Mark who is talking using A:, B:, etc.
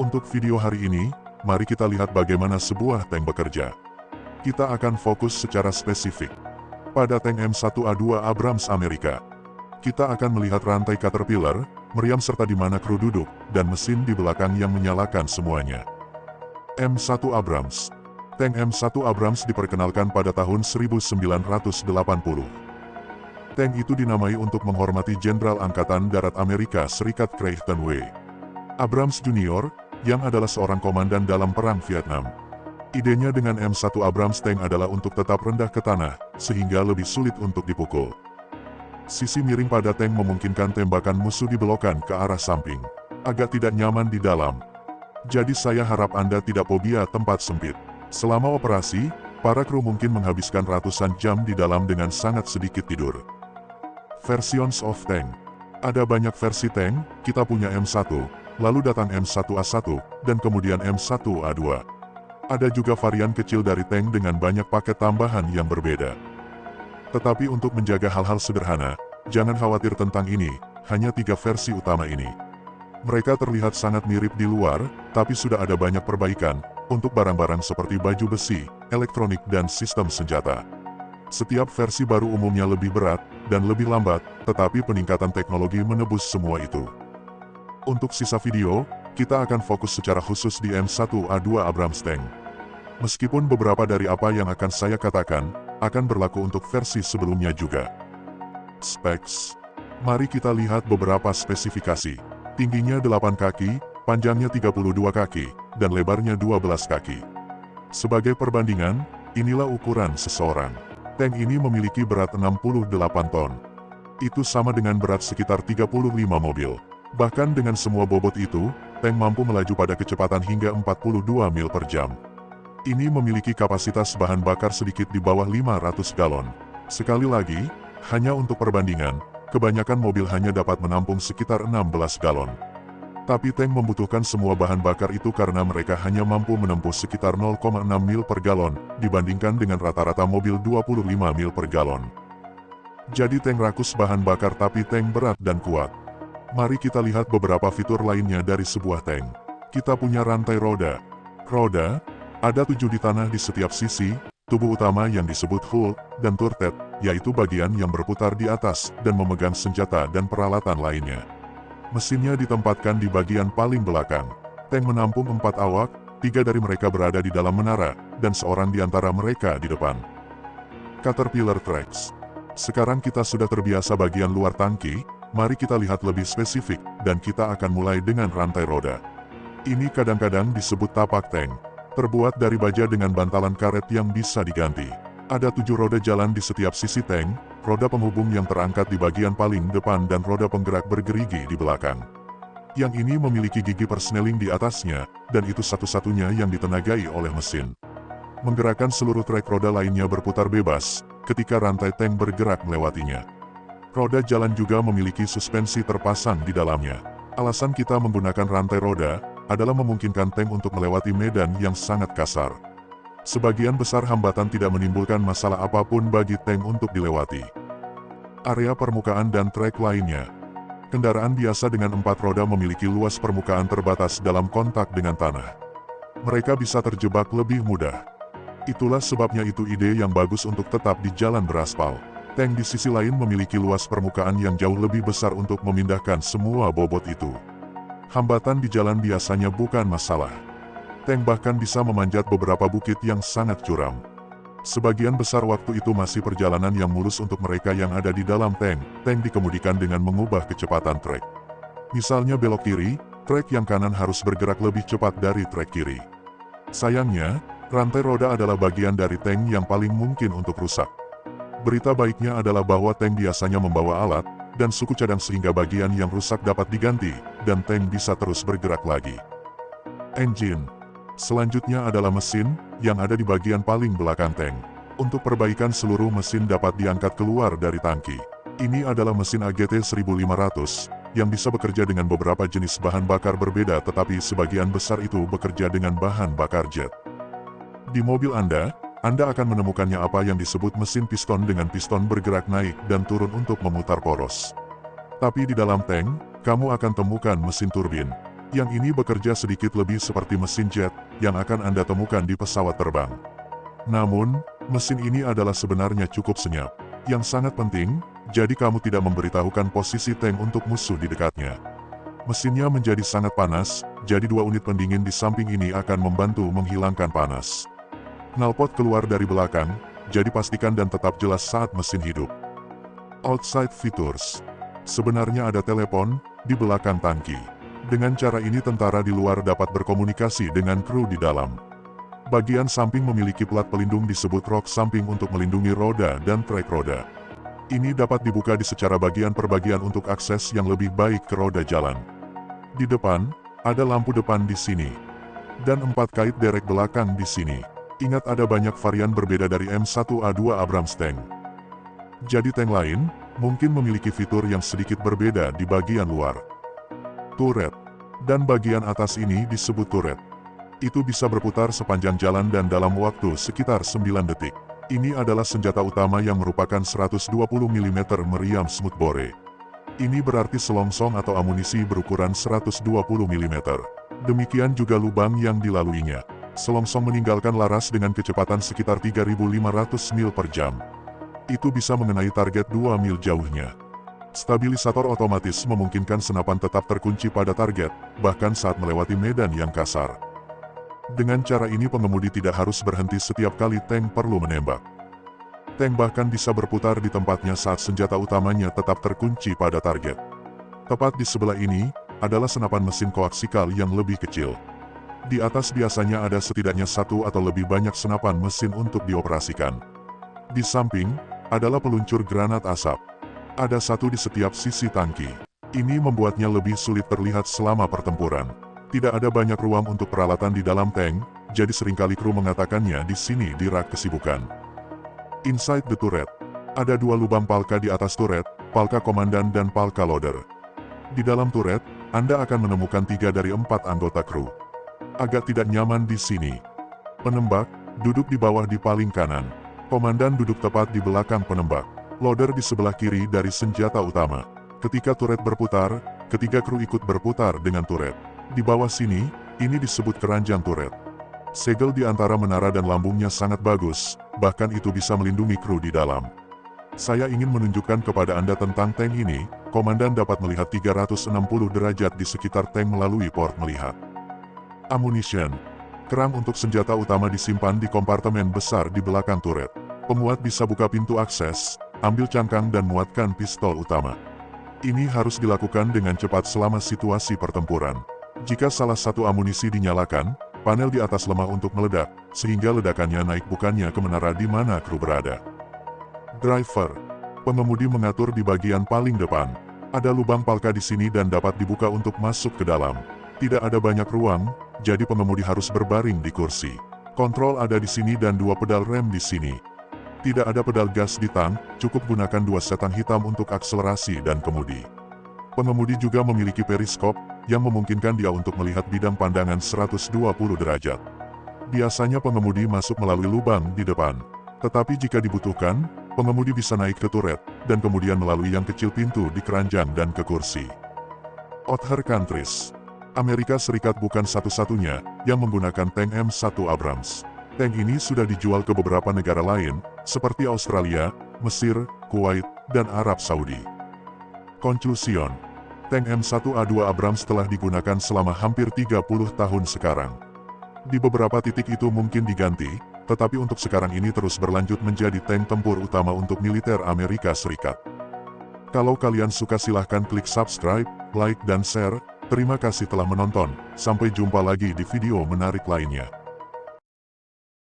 A: Untuk video hari ini, mari kita lihat bagaimana sebuah tank bekerja. Kita akan fokus secara spesifik pada tank M1A2 Abrams Amerika. Kita akan melihat rantai caterpillar, meriam serta di mana kru duduk, dan mesin di belakang yang menyalakan semuanya. M1 Abrams. Tank M1 Abrams diperkenalkan pada tahun 1980. Tank itu dinamai untuk menghormati Jenderal Angkatan Darat Amerika Serikat Creighton W. Abrams Jr., yang adalah seorang komandan dalam Perang Vietnam. Idenya dengan M1 Abrams tank adalah untuk tetap rendah ke tanah, sehingga lebih sulit untuk dipukul. Sisi miring pada tank memungkinkan tembakan musuh dibelokkan ke arah samping. Agak tidak nyaman di dalam. Jadi saya harap Anda tidak fobia tempat sempit. Selama operasi, para kru mungkin menghabiskan ratusan jam di dalam dengan sangat sedikit tidur. Versions of tank. Ada banyak versi tank, kita punya M1, lalu datang M1A1, dan kemudian M1A2. Ada juga varian kecil dari tank dengan banyak paket tambahan yang berbeda. Tetapi untuk menjaga hal-hal sederhana, jangan khawatir tentang ini, hanya 3 versi utama ini. Mereka terlihat sangat mirip di luar, tapi sudah ada banyak perbaikan, untuk barang-barang seperti baju besi, elektronik dan sistem senjata. Setiap versi baru umumnya lebih berat, dan lebih lambat, tetapi peningkatan teknologi menebus semua itu. Untuk sisa video, kita akan fokus secara khusus di M1A2 Abrams tank. Meskipun beberapa dari apa yang akan saya katakan, akan berlaku untuk versi sebelumnya juga. Specs. Mari kita lihat beberapa spesifikasi. Tingginya 8 kaki, panjangnya 32 kaki, dan lebarnya 12 kaki. Sebagai perbandingan, inilah ukuran seseorang. Tank ini memiliki berat 68 ton. Itu sama dengan berat sekitar 35 mobil. Bahkan dengan semua bobot itu, tank mampu melaju pada kecepatan hingga 42 mil per jam. Ini memiliki kapasitas bahan bakar sedikit di bawah 500 galon. Sekali lagi, hanya untuk perbandingan, kebanyakan mobil hanya dapat menampung sekitar 16 galon. Tapi tank membutuhkan semua bahan bakar itu karena mereka hanya mampu menempuh sekitar 0,6 mil per galon, dibandingkan dengan rata-rata mobil 25 mil per galon. Jadi tank rakus bahan bakar tapi tank berat dan kuat. Mari kita lihat beberapa fitur lainnya dari sebuah tank. Kita punya rantai roda. Roda, ada 7 di tanah di setiap sisi, tubuh utama yang disebut hull, dan turret, yaitu bagian yang berputar di atas dan memegang senjata dan peralatan lainnya. Mesinnya ditempatkan di bagian paling belakang. Tank menampung 4 awak, 3 dari mereka berada di dalam menara, dan seorang di antara mereka di depan. Caterpillar Tracks. Sekarang kita sudah terbiasa bagian luar tangki, mari kita lihat lebih spesifik, dan kita akan mulai dengan rantai roda. Ini kadang-kadang disebut tapak tank, terbuat dari baja dengan bantalan karet yang bisa diganti. Ada 7 roda jalan di setiap sisi tank, roda penghubung yang terangkat di bagian paling depan dan roda penggerak bergerigi di belakang. Yang ini memiliki gigi persneling di atasnya, dan itu satu-satunya yang ditenagai oleh mesin. Menggerakkan seluruh trek roda lainnya berputar bebas, ketika rantai tank bergerak melewatinya. Roda jalan juga memiliki suspensi terpasang di dalamnya. Alasan kita menggunakan rantai roda, adalah memungkinkan tank untuk melewati medan yang sangat kasar. Sebagian besar hambatan tidak menimbulkan masalah apapun bagi tank untuk dilewati. Area permukaan dan trek lainnya. Kendaraan biasa dengan 4 roda memiliki luas permukaan terbatas dalam kontak dengan tanah. Mereka bisa terjebak lebih mudah. Itulah sebabnya itu ide yang bagus untuk tetap di jalan beraspal. Tank di sisi lain memiliki luas permukaan yang jauh lebih besar untuk memindahkan semua bobot itu. Hambatan di jalan biasanya bukan masalah. Tank bahkan bisa memanjat beberapa bukit yang sangat curam. Sebagian besar waktu itu masih perjalanan yang mulus untuk mereka yang ada di dalam tank. Tank dikemudikan dengan mengubah kecepatan trek. Misalnya belok kiri, trek yang kanan harus bergerak lebih cepat dari trek kiri. Sayangnya, rantai roda adalah bagian dari tank yang paling mungkin untuk rusak. Berita baiknya adalah bahwa tank biasanya membawa alat dan suku cadang sehingga bagian yang rusak dapat diganti, dan tank bisa terus bergerak lagi. Engine. Selanjutnya adalah mesin, yang ada di bagian paling belakang tank. Untuk perbaikan seluruh mesin dapat diangkat keluar dari tangki. Ini adalah mesin AGT 1500, yang bisa bekerja dengan beberapa jenis bahan bakar berbeda tetapi sebagian besar itu bekerja dengan bahan bakar jet. Di mobil Anda akan menemukannya apa yang disebut mesin piston dengan piston bergerak naik dan turun untuk memutar poros. Tapi di dalam tank, kamu akan temukan mesin turbin. Yang ini bekerja sedikit lebih seperti mesin jet yang akan Anda temukan di pesawat terbang. Namun, mesin ini adalah sebenarnya cukup senyap. Yang sangat penting, jadi kamu tidak memberitahukan posisi tank untuk musuh di dekatnya. Mesinnya menjadi sangat panas, jadi 2 unit pendingin di samping ini akan membantu menghilangkan panas. Knalpot keluar dari belakang, jadi pastikan dan tetap jelas saat mesin hidup. Outside features. Sebenarnya ada telepon di belakang tangki. Dengan cara ini tentara di luar dapat berkomunikasi dengan kru di dalam. Bagian samping memiliki plat pelindung disebut rok samping untuk melindungi roda dan trek roda. Ini dapat dibuka di secara bagian per bagian untuk akses yang lebih baik ke roda jalan. Di depan, ada lampu depan di sini. Dan 4 kait derek belakang di sini. Ingat ada banyak varian berbeda dari M1A2 Abrams tank. Jadi tank lain, mungkin memiliki fitur yang sedikit berbeda di bagian luar. Turret. Dan bagian atas ini disebut turret. Itu bisa berputar sepanjang jalan dan dalam waktu sekitar 9 detik. Ini adalah senjata utama yang merupakan 120 mm meriam smoothbore. Ini berarti selongsong atau amunisi berukuran 120 mm. Demikian juga lubang yang dilaluinya. Selongsong meninggalkan laras dengan kecepatan sekitar 3.500 mil per jam. Itu bisa mengenai target 2 mil jauhnya. Stabilisator otomatis memungkinkan senapan tetap terkunci pada target, bahkan saat melewati medan yang kasar. Dengan cara ini pengemudi tidak harus berhenti setiap kali tank perlu menembak. Tank bahkan bisa berputar di tempatnya saat senjata utamanya tetap terkunci pada target. Tepat di sebelah ini, adalah senapan mesin koaksikal yang lebih kecil. Di atas biasanya ada setidaknya 1 atau lebih banyak senapan mesin untuk dioperasikan. Di samping, adalah peluncur granat asap. Ada 1 di setiap sisi tangki. Ini membuatnya lebih sulit terlihat selama pertempuran. Tidak ada banyak ruang untuk peralatan di dalam tank, jadi seringkali kru mengatakannya di sini di rak kesibukan. Inside the turret. Ada 2 lubang palka di atas turret, palka komandan dan palka loader. Di dalam turret, Anda akan menemukan 3 dari 4 anggota kru. Agak tidak nyaman di sini. Penembak, duduk di bawah di paling kanan. Komandan duduk tepat di belakang penembak. Loader di sebelah kiri dari senjata utama. Ketika turret berputar, ketiga kru ikut berputar dengan turret. Di bawah sini, ini disebut keranjang turret. Segel di antara menara dan lambungnya sangat bagus, bahkan itu bisa melindungi kru di dalam. Saya ingin menunjukkan kepada Anda tentang tank ini, komandan dapat melihat 360 derajat di sekitar tank melalui port melihat. Ammunition. Kerang untuk senjata utama disimpan di kompartemen besar di belakang turret. Pemuat bisa buka pintu akses, ambil cangkang dan muatkan pistol utama. Ini harus dilakukan dengan cepat selama situasi pertempuran. Jika salah satu amunisi dinyalakan, panel di atas lemah untuk meledak, sehingga ledakannya naik bukannya ke menara di mana kru berada. Driver. Pengemudi mengatur di bagian paling depan. Ada lubang palka di sini dan dapat dibuka untuk masuk ke dalam. Tidak ada banyak ruang, jadi pengemudi harus berbaring di kursi. Kontrol ada di sini dan 2 pedal rem di sini. Tidak ada pedal gas di tang, cukup gunakan 2 setan hitam untuk akselerasi dan kemudi. Pengemudi juga memiliki periskop, yang memungkinkan dia untuk melihat bidang pandangan 120 derajat. Biasanya pengemudi masuk melalui lubang di depan. Tetapi jika dibutuhkan, pengemudi bisa naik ke turret, dan kemudian melalui yang kecil pintu di keranjang dan ke kursi. Other countries. Amerika Serikat bukan satu-satunya yang menggunakan tank M1 Abrams. Tank ini sudah dijual ke beberapa negara lain, seperti Australia, Mesir, Kuwait, dan Arab Saudi. Conclusion. Tank M1A2 Abrams telah digunakan selama hampir 30 tahun sekarang. Di beberapa titik itu mungkin diganti, tetapi untuk sekarang ini terus berlanjut menjadi tank tempur utama untuk militer Amerika Serikat. Kalau kalian suka silahkan klik subscribe, like dan share. Terima kasih telah menonton, sampai jumpa lagi di video menarik lainnya.